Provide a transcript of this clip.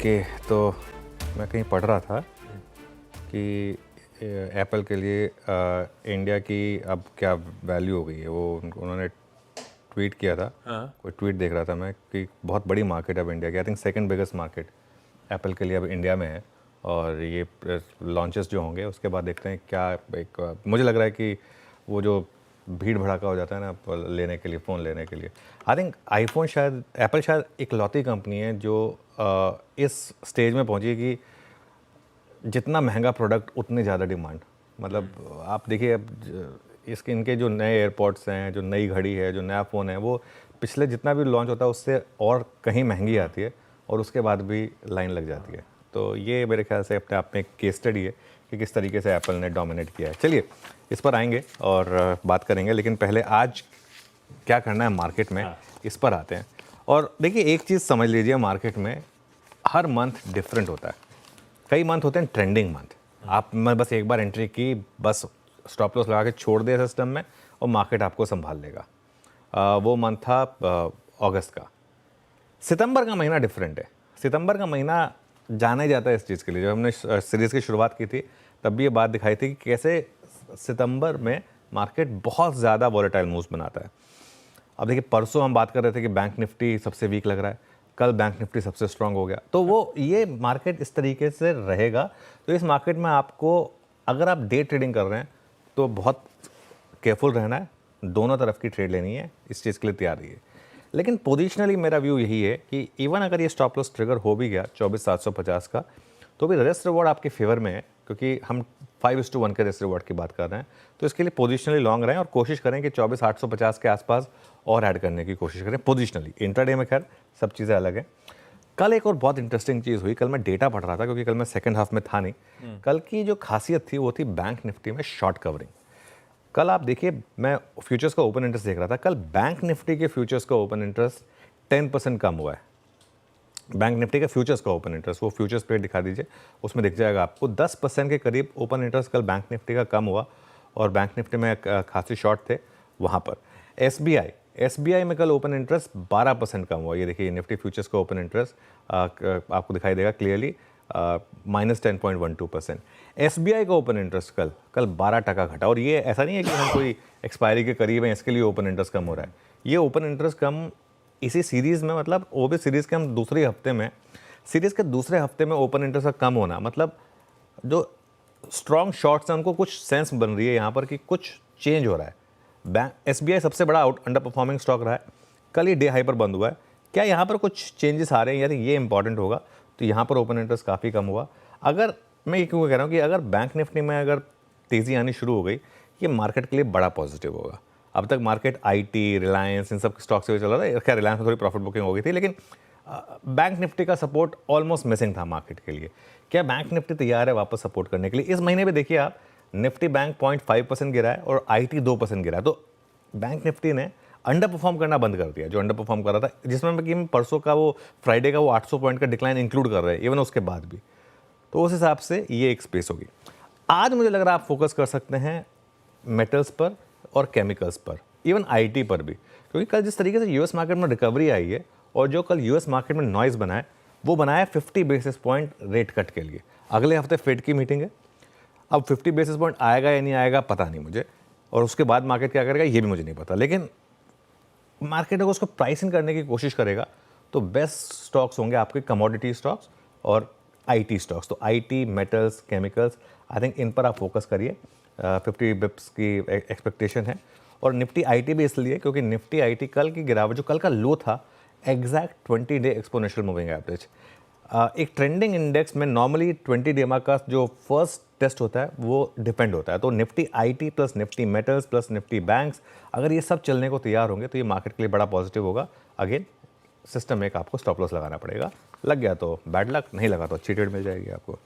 Okay, तो मैं कहीं पढ़ रहा था कि एप्पल के लिए इंडिया की अब क्या वैल्यू हो गई है। वो उन्होंने ट्वीट किया था। कोई ट्वीट देख रहा था मैं कि बहुत बड़ी मार्केट है अब इंडिया की। I think second biggest market Apple के लिए अब इंडिया में है। और ये लॉन्चेस जो होंगे उसके बाद देखते हैं क्या। एक मुझे लग रहा है कि वो जो भीड़ भड़ाका हो जाता है ना लेने के लिए, फ़ोन लेने के लिए, आई थिंक आईफोन शायद, एप्पल शायद इकलौती कंपनी है जो इस स्टेज में पहुंची कि जितना महंगा प्रोडक्ट उतनी ज़्यादा डिमांड। मतलब आप देखिए अब इसके इनके जो नए एयरपॉड्स हैं, जो नई घड़ी है, जो नया फ़ोन है, वो पिछले जितना भी लॉन्च होता है उससे और कहीं महंगी आती है और उसके बाद भी लाइन लग जाती है। तो ये मेरे ख्याल से अपने आप में एक केस स्टडी है कि किस तरीके से एप्पल ने डोमिनेट किया है। चलिए इस पर आएंगे और बात करेंगे, लेकिन पहले आज क्या करना है मार्केट में इस पर आते हैं। और देखिए एक चीज़ समझ लीजिए, मार्केट में हर मंथ डिफरेंट होता है। कई मंथ होते हैं ट्रेंडिंग मंथ। आप मैं बस एक बार एंट्री की, बस स्टॉप लॉस लगा के छोड़ दिया सिस्टम में और मार्केट आपको संभाल लेगा। वो मंथ था अगस्त का। सितंबर का महीना डिफरेंट है। सितंबर का महीना जाना ही जाता है इस चीज़ के लिए। जब हमने सीरीज़ की शुरुआत की थी तब भी ये बात दिखाई थी कि कैसे सितंबर में मार्केट बहुत ज़्यादा वॉलेटाइल मूव्स बनाता है। अब देखिए परसों हम बात कर रहे थे कि बैंक निफ्टी सबसे वीक लग रहा है, कल बैंक निफ्टी सबसे स्ट्रांग हो गया। तो वो ये मार्केट इस तरीके से रहेगा। तो इस मार्केट में आपको, अगर आप डे ट्रेडिंग कर रहे हैं तो बहुत केयरफुल रहना है, दोनों तरफ की ट्रेड लेनी है, इस चीज़ के लिए तैयार रहिए। लेकिन पोजिशनली मेरा व्यू यही है कि इवन अगर ये स्टॉप लॉस ट्रिगर हो भी गया 24,750 का, तो भी रिस्क रिवॉर्ड आपके फेवर में है, क्योंकि हम 5:1 के रिस्क रिवॉर्ड की बात कर रहे हैं। तो इसके लिए पोजिशनली लॉन्ग रहें और कोशिश करें कि 24,850 के आसपास और ऐड करने की कोशिश करें पोजिशनली। इंट्राडे में खैर सब चीज़ें अलग हैं। कल एक और बहुत इंटरेस्टिंग चीज़ हुई। कल मैं डेटा पढ़ रहा था क्योंकि कल मैं सेकंड हाफ में था नहीं। कल की जो खासियत थी वो थी बैंक निफ्टी में शॉर्ट कवरिंग। कल आप देखिए, मैं फ्यूचर्स का ओपन इंटरेस्ट देख रहा था। कल बैंक निफ्टी के फ्यूचर्स का ओपन इंटरेस्ट 10% कम हुआ है। बैंक निफ्टी का फ्यूचर्स का ओपन इंटरेस्ट, वो फ्यूचर्स पे दिखा दीजिए, उसमें दिख जाएगा आपको 10% के करीब ओपन इंटरेस्ट कल बैंक निफ्टी का कम हुआ। और बैंक निफ्टी में खासी शॉर्ट थे वहाँ पर। एसबीआई में कल ओपन इंटरेस्ट 12% कम हुआ। ये देखिए निफ्टी फ्यूचर्स का ओपन इंटरेस्ट आपको दिखाई देगा क्लियरली, -10.12%। एसबीआई का ओपन इंटरेस्ट कल 12% घटा। और ये ऐसा नहीं है कि हम कोई एक्सपायरी के करीब हैं इसके लिए ओपन इंटरेस्ट कम हो रहा है। ये ओपन इंटरेस्ट कम इसी सीरीज़ में, मतलब वो भी सीरीज़ के हम दूसरे हफ्ते में, सीरीज़ के दूसरे हफ्ते में ओपन इंटरेस्ट का कम होना, मतलब जो स्ट्रॉन्ग शॉर्ट्स हैं उनको कुछ सेंस बन रही है यहाँ पर कि कुछ चेंज हो रहा है। बैंक एसबीआई सबसे बड़ा अंडर परफॉर्मिंग स्टॉक रहा है। कल ये डे हाई पर बंद हुआ है। क्या यहाँ पर कुछ चेंजेस आ रहे हैं, यानी ये इंपॉर्टेंट होगा। तो यहाँ पर ओपन इंटरेस्ट काफ़ी कम हुआ। अगर मैं ये क्यों कह रहा हूँ कि अगर बैंक निफ्टी में अगर तेज़ी आनी शुरू हो गई, ये मार्केट के लिए बड़ा पॉजिटिव होगा। अब तक मार्केट आईटी, रिलायंस, इन सब स्टॉक से चल रहा था। खैर रिलायंस में थोड़ी प्रॉफिट बुकिंग हो गई थी, लेकिन बैंक निफ्टी का सपोर्ट ऑलमोस्ट मिसिंग था मार्केट के लिए। क्या बैंक निफ्टी तैयार है वापस सपोर्ट करने के लिए? इस महीने में देखिए आप, निफ्टी बैंक 0.5% गिरा है और आईटी 2% गिरा है। तो बैंक निफ्टी ने अंडर परफॉर्म करना बंद कर दिया, जो अंडर परफॉर्म कर रहा था, जिसमें कि परसों का वो फ्राइडे का वो 800 पॉइंट का डिक्लाइन इंक्लूड कर रहे हैं इवन उसके बाद भी। तो उस हिसाब से ये एक स्पेस होगी। आज मुझे लग रहा है आप फोकस कर सकते हैं मेटल्स पर और केमिकल्स पर, इवन आईटी पर भी, क्योंकि कल जिस तरीके से यूएस मार्केट में रिकवरी आई है और जो कल यूएस मार्केट में नॉइज़ बना है, वो बनाया 50 बेसिस पॉइंट रेट कट के लिए। अगले हफ्ते फेड की मीटिंग है। अब 50 बेसिस पॉइंट आएगा या नहीं आएगा पता नहीं मुझे, और उसके बाद मार्केट क्या करेगा ये भी मुझे नहीं पता। लेकिन मार्केट अगर उसको प्राइसिंग करने की कोशिश करेगा तो बेस्ट स्टॉक्स होंगे आपके कमोडिटी स्टॉक्स और आईटी स्टॉक्स। तो IT, metals, chemicals, I think in पर आप फोकस करिए। 50 बिप्स की एक्सपेक्टेशन है। और निफ्टी आईटी भी इसलिए क्योंकि निफ्टी आईटी कल की गिरावट, जो कल का लो था, exact 20 day exponential moving average. एक ट्रेंडिंग इंडेक्स में नॉर्मली 20 डे का जो फर्स्ट टेस्ट होता है वो डिपेंड होता है। तो Nifty IT plus Nifty metals plus Nifty banks, अगर ये सब चलने को तैयार होंगे तो ये मार्केट के लिए बड़ा पॉजिटिव होगा। अगेन सिस्टम में आपको स्टॉप लॉस लगाना पड़ेगा। लग गया तो बैड लक, नहीं लगा तो अच्छी ट्रेड मिल जाएगी आपको।